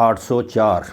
804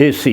AC,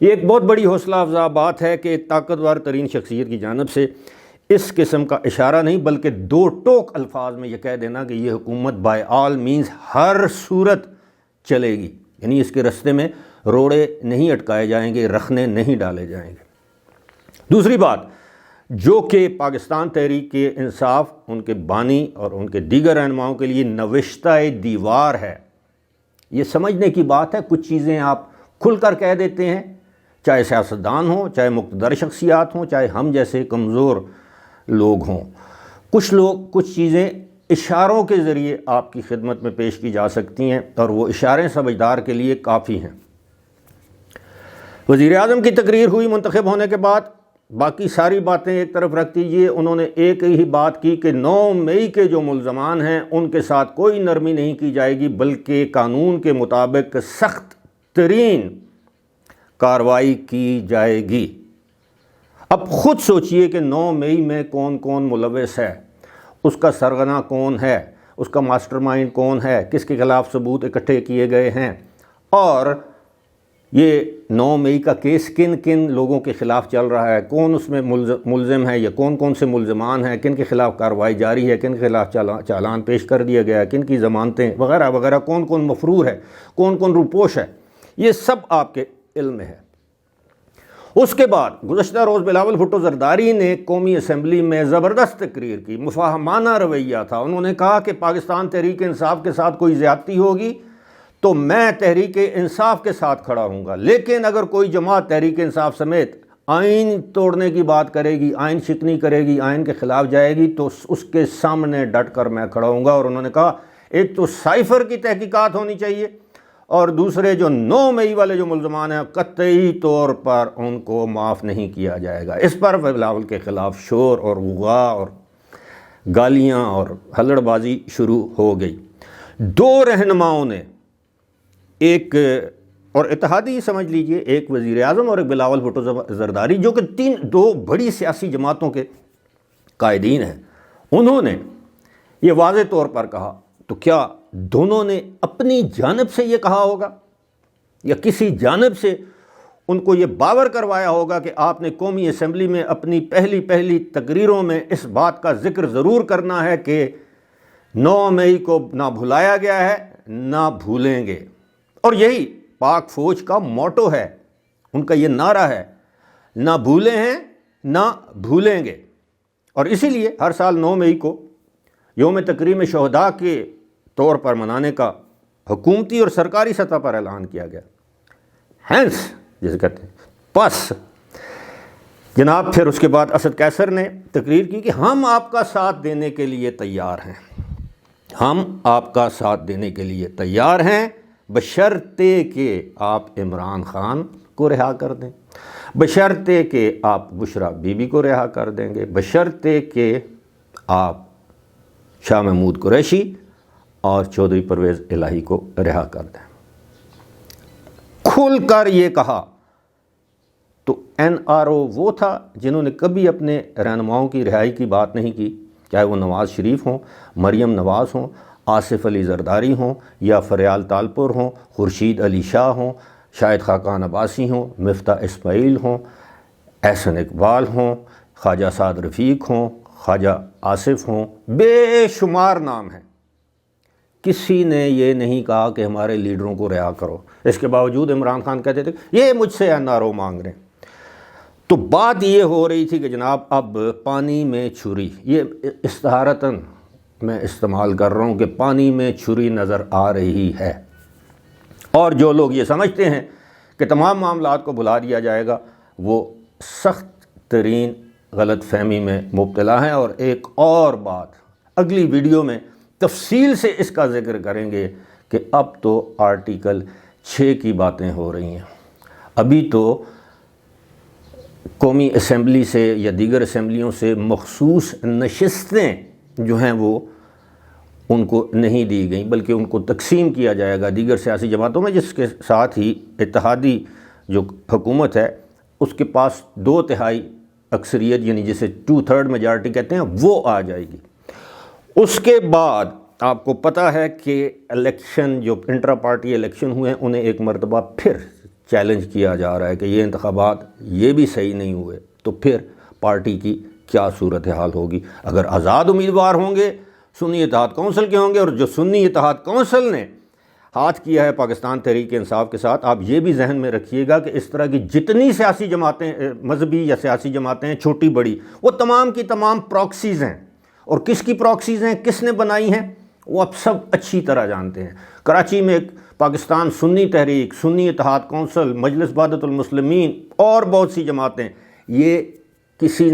یہ ایک بہت بڑی حوصلہ افزا بات ہے کہ ایک طاقتور ترین شخصیت کی جانب سے اس قسم کا اشارہ نہیں بلکہ دو ٹوک الفاظ میں یہ کہہ دینا کہ یہ حکومت بائی آل مینز ہر صورت چلے گی، یعنی اس کے رستے میں روڑے نہیں اٹکائے جائیں گے، رخنے نہیں ڈالے جائیں گے۔ دوسری بات جو کہ پاکستان تحریک انصاف ان کے بانی اور ان کے دیگر رہنماؤں کے لیے نوشتہ دیوار ہے، یہ سمجھنے کی بات ہے۔ کچھ چیزیں آپ کھل کر کہہ دیتے ہیں، چاہے سیاستدان ہوں، چاہے مقتدر شخصیات ہوں، چاہے ہم جیسے کمزور لوگ ہوں، کچھ لوگ کچھ چیزیں اشاروں کے ذریعے آپ کی خدمت میں پیش کی جا سکتی ہیں اور وہ اشارے سمجھدار کے لیے کافی ہیں۔ وزیر اعظم کی تقریر ہوئی منتخب ہونے کے بعد، باقی ساری باتیں ایک طرف رکھ دیجئے، انہوں نے ایک ہی بات کی کہ 9 مئی کے جو ملزمان ہیں ان کے ساتھ کوئی نرمی نہیں کی جائے گی بلکہ قانون کے مطابق سخت ترین کارروائی کی جائے گی۔ اب خود سوچئے کہ 9 مئی میں کون کون ملوث ہے، اس کا سرغنہ کون ہے، اس کا ماسٹر مائنڈ کون ہے، کس کے خلاف ثبوت اکٹھے کیے گئے ہیں، اور یہ 9 مئی کا کیس کن کن لوگوں کے خلاف چل رہا ہے، کون اس میں ملزم ہے یا کون کون سے ملزمان ہیں، کن کے خلاف کارروائی جاری ہے، کن کے خلاف چالان پیش کر دیا گیا ہے، کن کی ضمانتیں وغیرہ وغیرہ، کون کون مفرور ہے، کون کون روپوش ہے، یہ سب آپ کے علم میں ہے۔ اس کے بعد گزشتہ روز بلاول بھٹو زرداری نے قومی اسمبلی میں زبردست تقریر کی، مفاہمانہ رویہ تھا۔ انہوں نے کہا کہ پاکستان تحریک انصاف کے ساتھ کوئی زیادتی ہوگی تو میں تحریک انصاف کے ساتھ کھڑا ہوں گا، لیکن اگر کوئی جماعت تحریک انصاف سمیت آئین توڑنے کی بات کرے گی، آئین شکنی کرے گی، آئین کے خلاف جائے گی تو اس کے سامنے ڈٹ کر میں کھڑا ہوں گا۔ اور انہوں نے کہا ایک تو سائفر کی تحقیقات ہونی چاہیے، اور دوسرے جو 9 مئی والے جو ملزمان ہیں قطعی طور پر ان کو معاف نہیں کیا جائے گا۔ اس پر بلاول کے خلاف شور اور غوغا اور گالیاں اور ہلڑ بازی شروع ہو گئی۔ دو رہنماؤں نے، ایک اور اتحادی سمجھ لیجئے، ایک وزیر اعظم اور ایک بلاول بھٹو زرداری، جو کہ دو بڑی سیاسی جماعتوں کے قائدین ہیں، انہوں نے یہ واضح طور پر کہا۔ تو کیا دونوں نے اپنی جانب سے یہ کہا ہوگا یا کسی جانب سے ان کو یہ باور کروایا ہوگا کہ آپ نے قومی اسمبلی میں اپنی پہلی تقریروں میں اس بات کا ذکر ضرور کرنا ہے کہ 9 مئی کو نہ بھلایا گیا ہے نہ بھولیں گے؟ اور یہی پاک فوج کا موٹو ہے، ان کا یہ نعرہ ہے، نہ بھولے ہیں نہ بھولیں گے۔ اور اسی لیے ہر سال 9 مئی کو یوم تکریم شہداء کے طور پر منانے کا حکومتی اور سرکاری سطح پر اعلان کیا گیا۔ ہینس جسے کہتے ہیں، پس جناب پھر اس کے بعد اسد قیصر نے تقریر کی کہ ہم آپ کا ساتھ دینے کے لیے تیار ہیں، ہم آپ کا ساتھ دینے کے لیے تیار ہیں، بشرطے کہ آپ عمران خان کو رہا کر دیں، بشرطے کہ آپ بشرا بی بی کو رہا کر دیں گے، بشرطے کہ آپ شاہ محمود قریشی اور چودھری پرویز الہی کو رہا کر دیں۔ کھل کر یہ کہا تو این آر او وہ تھا جنہوں نے کبھی اپنے رہنماؤں کی رہائی کی بات نہیں کی، چاہے وہ نواز شریف ہوں، مریم نواز ہوں، آصف علی زرداری ہوں، یا فریال تالپور ہوں، خورشید علی شاہ ہوں، شاہد خاقان عباسی ہوں، مفتاح اسماعیل ہوں، احسن اقبال ہوں، خواجہ سعد رفیق ہوں، خواجہ آصف ہوں، بے شمار نام ہیں۔ کسی نے یہ نہیں کہا کہ ہمارے لیڈروں کو رہا کرو، اس کے باوجود عمران خان کہتے تھے یہ مجھ سے این آر او مانگ رہے ہیں۔ تو بات یہ ہو رہی تھی کہ جناب اب پانی میں چھری، یہ استعارتاً میں استعمال کر رہا ہوں کہ پانی میں چھری نظر آ رہی ہے، اور جو لوگ یہ سمجھتے ہیں کہ تمام معاملات کو بھلا دیا جائے گا وہ سخت ترین غلط فہمی میں مبتلا ہیں۔ اور ایک اور بات اگلی ویڈیو میں تفصیل سے اس کا ذکر کریں گے کہ اب تو آرٹیکل 6 کی باتیں ہو رہی ہیں، ابھی تو قومی اسمبلی سے یا دیگر اسمبلیوں سے مخصوص نشستیں جو ہیں وہ ان کو نہیں دی گئیں، بلکہ ان کو تقسیم کیا جائے گا دیگر سیاسی جماعتوں میں، جس کے ساتھ ہی اتحادی جو حکومت ہے اس کے پاس 2/3 اکثریت، یعنی جسے 2/3 میجارٹی کہتے ہیں، وہ آ جائے گی۔ اس کے بعد آپ کو پتہ ہے کہ الیکشن جو انٹرا پارٹی الیکشن ہوئے ہیں انہیں ایک مرتبہ پھر چیلنج کیا جا رہا ہے کہ یہ انتخابات یہ بھی صحیح نہیں ہوئے تو پھر پارٹی کی کیا صورتحال ہوگی۔ اگر آزاد امیدوار ہوں گے، سنی اتحاد کونسل کے ہوں گے، اور جو سنی اتحاد کونسل نے ہاتھ کیا ہے پاکستان تحریک انصاف کے ساتھ، آپ یہ بھی ذہن میں رکھیے گا کہ اس طرح کی جتنی سیاسی جماعتیں، مذہبی یا سیاسی جماعتیں ہیں چھوٹی بڑی، وہ تمام کی تمام پراکسیز ہیں، اور کس کی پراکسیز ہیں، کس نے بنائی ہیں، وہ آپ سب اچھی طرح جانتے ہیں۔ کراچی میں ایک پاکستان سنی تحریک، سنی اتحاد کونسل، مجلس وحدت المسلمین اور بہت سی جماعتیں، یہ کسی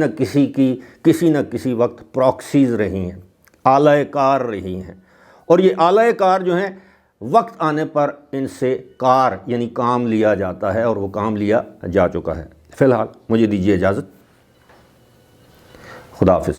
نہ کسی وقت پراکسیز رہی ہیں، اعلی کار رہی ہیں، اور یہ اعلی کار جو ہیں وقت آنے پر ان سے یعنی کام لیا جاتا ہے، اور وہ کام لیا جا چکا ہے۔ فی الحال مجھے دیجیے اجازت، خدا حافظ۔